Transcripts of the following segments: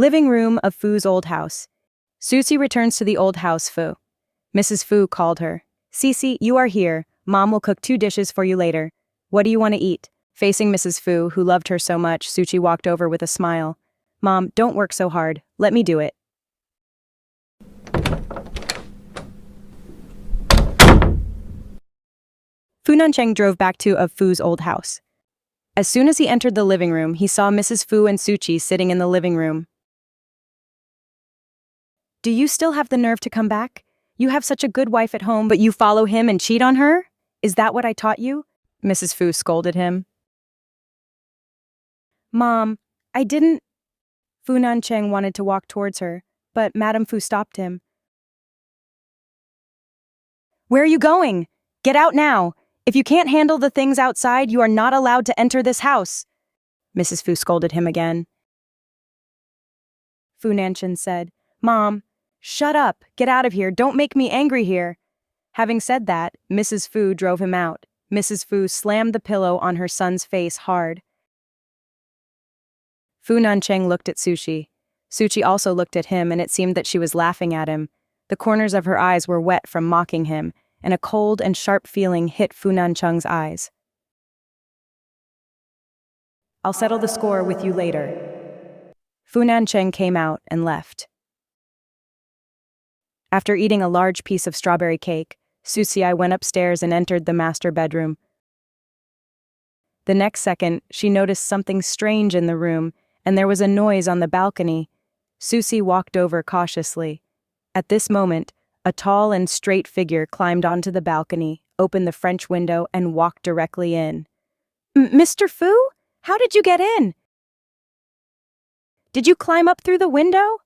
Living room of Fu's old house. Zhuxi returns to the old house Fu. Mrs. Fu called her. "Cece, you are here. Mom will cook 2 dishes for you later. What do you want to eat?" Facing Mrs. Fu, who loved her so much, Zhuxi walked over with a smile. "Mom, don't work so hard. Let me do it." Fu Nancheng drove back to Fu's old house. As soon as he entered the living room, he saw Mrs. Fu and Zhuxi sitting in the living room. "Do you still have the nerve to come back? You have such a good wife at home, but you follow him and cheat on her? Is that what I taught you?" Mrs. Fu scolded him. "Mom, I didn't..." Fu Nancheng wanted to walk towards her, but Madame Fu stopped him. "Where are you going? Get out now! If you can't handle the things outside, you are not allowed to enter this house." Mrs. Fu scolded him again. Fu Nancheng said, "Mom, shut up, get out of here, don't make me angry here." Having said that, Mrs. Fu drove him out. Mrs. Fu slammed the pillow on her son's face hard. Fu Nancheng looked at Zhuxi. Zhuxi also looked at him, and it seemed that she was laughing at him. The corners of her eyes were wet from mocking him, and a cold and sharp feeling hit Fu Nancheng's eyes. "I'll settle the score with you later." Fu Nancheng came out and left. After eating a large piece of strawberry cake, Zhuxi went upstairs and entered the master bedroom. The next second, she noticed something strange in the room, and there was a noise on the balcony. Zhuxi walked over cautiously. At this moment, a tall and straight figure climbed onto the balcony, opened the French window, and walked directly in. "Mr. Fu? How did you get in? Did you climb up through the window?"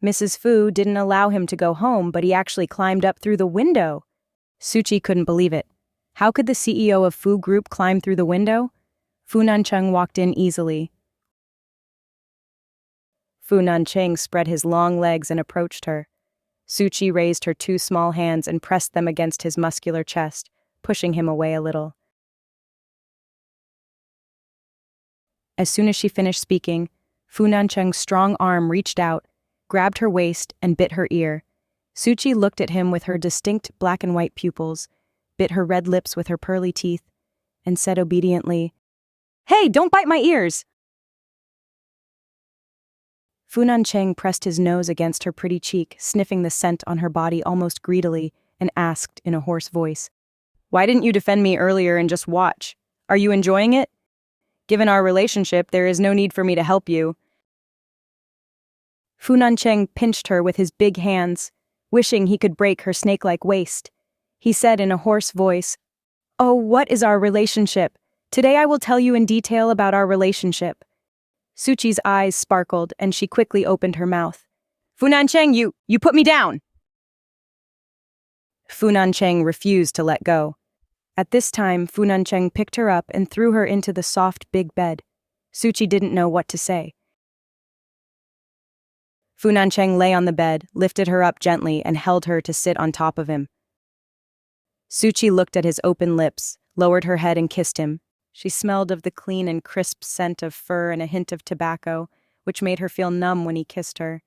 Mrs. Fu didn't allow him to go home, but he actually climbed up through the window. Zhuxi couldn't believe it. How could the CEO of Fu Group climb through the window? Fu Nancheng walked in easily. Fu Nancheng spread his long legs and approached her. Zhuxi raised her 2 small hands and pressed them against his muscular chest, pushing him away a little. As soon as she finished speaking, Fu Nancheng's strong arm reached out, grabbed her waist, and bit her ear. Zhuxi looked at him with her distinct black and white pupils, bit her red lips with her pearly teeth, and said obediently, "Hey, don't bite my ears!" Fu Nancheng pressed his nose against her pretty cheek, sniffing the scent on her body almost greedily, and asked in a hoarse voice, "Why didn't you defend me earlier and just watch? Are you enjoying it? Given our relationship, there is no need for me to help you." Fu Nancheng pinched her with his big hands, wishing he could break her snake-like waist. He said in a hoarse voice, "Oh, what is our relationship? Today I will tell you in detail about our relationship." Zhuxi's eyes sparkled, and she quickly opened her mouth. "Fu Nancheng, you put me down!" Fu Nancheng refused to let go. At this time, Fu Nancheng picked her up and threw her into the soft, big bed. Zhuxi didn't know what to say. Fu Nancheng lay on the bed, lifted her up gently, and held her to sit on top of him. Zhuxi looked at his open lips, lowered her head and kissed him. She smelled of the clean and crisp scent of fur and a hint of tobacco, which made her feel numb when he kissed her.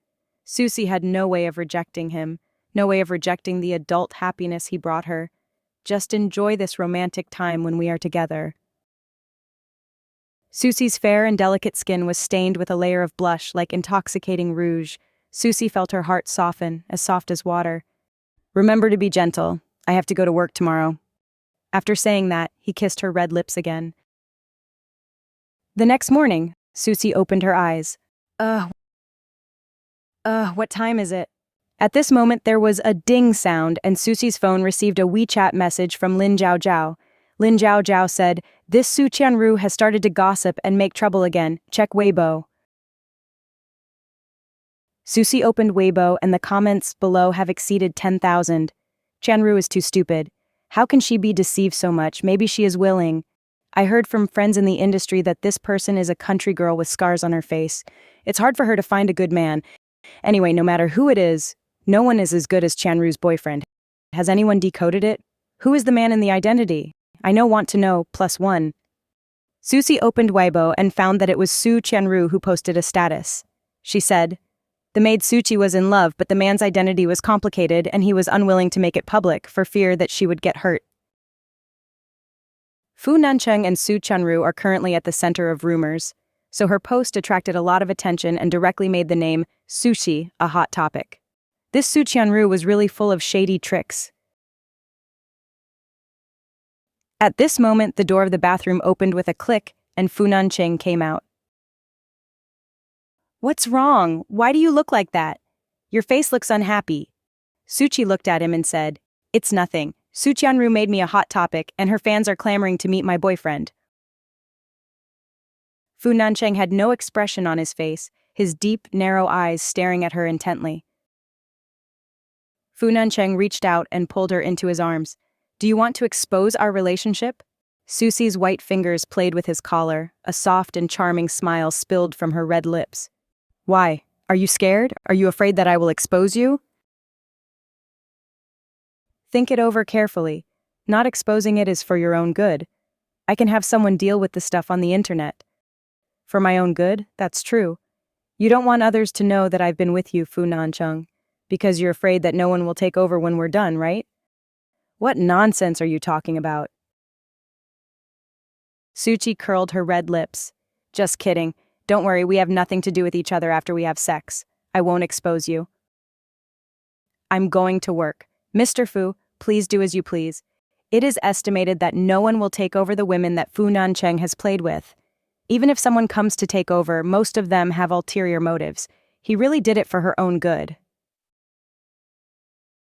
Zhuxi had no way of rejecting him, no way of rejecting the adult happiness he brought her. Just enjoy this romantic time when we are together. Zhuxi's fair and delicate skin was stained with a layer of blush like intoxicating rouge. Zhuxi felt her heart soften, as soft as water. "Remember to be gentle. I have to go to work tomorrow." After saying that, he kissed her red lips again. The next morning, Zhuxi opened her eyes. What time is it?" At this moment, there was a ding sound, and Zhuxi's phone received a WeChat message from Lin Zhao Zhao. Lin Zhao Zhao said, "This Su Qianru has started to gossip and make trouble again. Check Weibo." Zhuxi opened Weibo, and the comments below have exceeded 10,000. "Qianru is too stupid. How can she be deceived so much? Maybe she is willing. I heard from friends in the industry that this person is a country girl with scars on her face. It's hard for her to find a good man. Anyway, no matter who it is, no one is as good as Qianru's boyfriend. Has anyone decoded it? Who is the man in the identity? I want to know, +1. Zhuxi opened Weibo and found that it was Su Qianru who posted a status. she said. The maid Zhuxi was in love, but the man's identity was complicated and he was unwilling to make it public for fear that she would get hurt. Fu Nancheng and Su Chunru are currently at the center of rumors, so her post attracted a lot of attention and directly made the name Zhuxi a hot topic. This Su Chunru was really full of shady tricks. At this moment, the door of the bathroom opened with a click and Fu Nancheng came out. "What's wrong? Why do you look like that? Your face looks unhappy." Zhuxi looked at him and said, "It's nothing. Su Chunru made me a hot topic and her fans are clamoring to meet my boyfriend." Fu Nancheng had no expression on his face, his deep, narrow eyes staring at her intently. Fu Nancheng reached out and pulled her into his arms. "Do you want to expose our relationship?" Zhuxi's white fingers played with his collar, a soft and charming smile spilled from her red lips. "Why? Are you scared? Are you afraid that I will expose you?" "Think it over carefully. Not exposing it is for your own good. I can have someone deal with the stuff on the internet." "For my own good? That's true. You don't want others to know that I've been with you, Fu Nancheng, because you're afraid that no one will take over when we're done, right?" "What nonsense are you talking about?" Zhuxi curled her red lips. "Just kidding. Don't worry, we have nothing to do with each other after we have sex. I won't expose you." "I'm going to work. Mr. Fu, please do as you please. It is estimated that no one will take over the women that Fu Nancheng has played with. Even if someone comes to take over, most of them have ulterior motives. He really did it for her own good."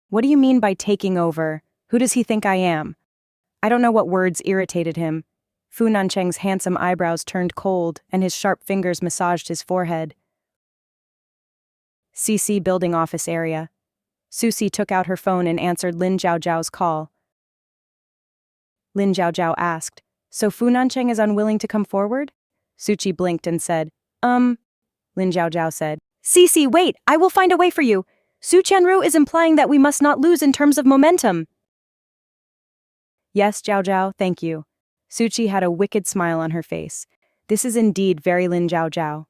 "What do you mean by taking over? Who does he think I am?" I don't know what words irritated him. Fu Nancheng's handsome eyebrows turned cold, and his sharp fingers massaged his forehead. CC building office area. Zhuxi took out her phone and answered Lin Zhao's call. Lin Zhao asked, "So Fu Nancheng is unwilling to come forward?" Zhuxi blinked and said, Lin Zhao said, "CC, wait, I will find a way for you. Su Chunru is implying that we must not lose in terms of momentum." "Yes, Zhao, thank you." Zhuxi had a wicked smile on her face. This is indeed very Lin Zhao.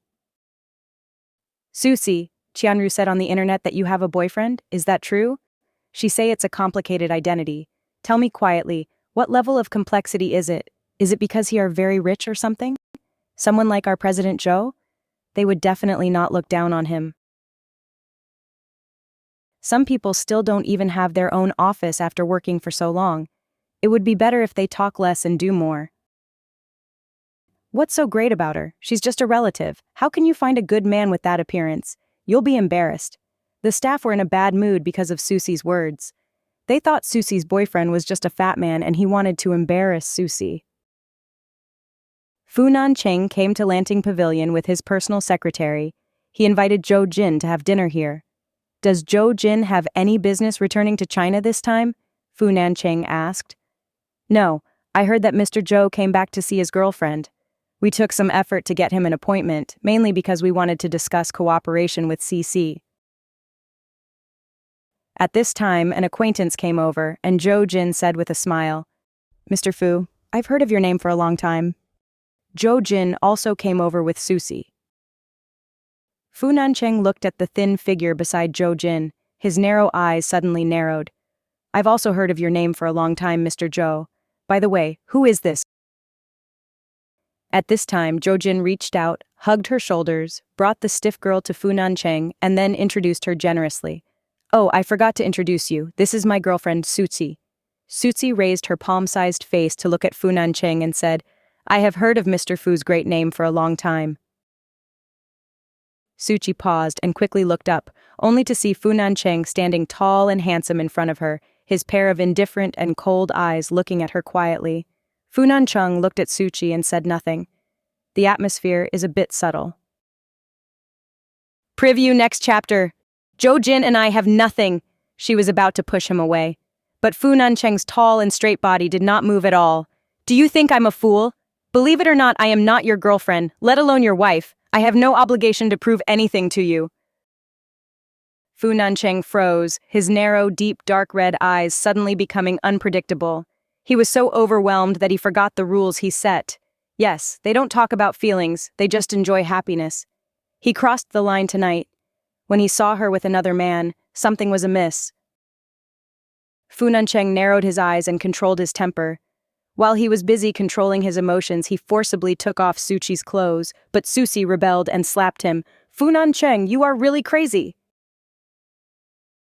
"Zhuxi, Chunru said on the internet that you have a boyfriend, is that true? She say it's a complicated identity. Tell me quietly, what level of complexity is it? Is it because he are very rich or something? Someone like our President Zhou? They would definitely not look down on him. Some people still don't even have their own office after working for so long. It would be better if they talk less and do more." "What's so great about her? She's just a relative. How can you find a good man with that appearance? You'll be embarrassed." The staff were in a bad mood because of Zhuxi's words. They thought Zhuxi's boyfriend was just a fat man and he wanted to embarrass Zhuxi. Fu Nancheng came to Lanting Pavilion with his personal secretary. He invited Zhou Jin to have dinner here. "Does Zhou Jin have any business returning to China this time?" Fu Nancheng asked. "No, I heard that Mr. Zhou came back to see his girlfriend. We took some effort to get him an appointment, mainly because we wanted to discuss cooperation with CC. At this time, an acquaintance came over, and Zhou Jin said with a smile, "Mr. Fu, I've heard of your name for a long time." Zhou Jin also came over with Zhuxi. Fu Nancheng looked at the thin figure beside Zhou Jin. His narrow eyes suddenly narrowed. "I've also heard of your name for a long time, Mr. Zhou. By the way, who is this?" At this time, Zhou Jin reached out, hugged her shoulders, brought the stiff girl to Fu Nancheng, and then introduced her generously. "Oh, I forgot to introduce you. This is my girlfriend, Zhuxi." Zhuxi raised her palm-sized face to look at Fu Nancheng and said, "I have heard of Mr. Fu's great name for a long time." Zhuxi paused and quickly looked up, only to see Fu Nancheng standing tall and handsome in front of her, his pair of indifferent and cold eyes looking at her quietly. Fu Nancheng looked at Zhuxi and said nothing. The atmosphere is a bit subtle. Preview next chapter. Zhou Jin and I have nothing. She was about to push him away. But Fu Nancheng's tall and straight body did not move at all. "Do you think I'm a fool? Believe it or not, I am not your girlfriend, let alone your wife. I have no obligation to prove anything to you." Fu Nancheng froze, his narrow, deep, dark red eyes suddenly becoming unpredictable. He was so overwhelmed that he forgot the rules he set. Yes, they don't talk about feelings, they just enjoy happiness. He crossed the line tonight. When he saw her with another man, something was amiss. Fu Nancheng narrowed his eyes and controlled his temper. While he was busy controlling his emotions, he forcibly took off Suchi's clothes, but Susi rebelled and slapped him. "Fu Nancheng, you are really crazy.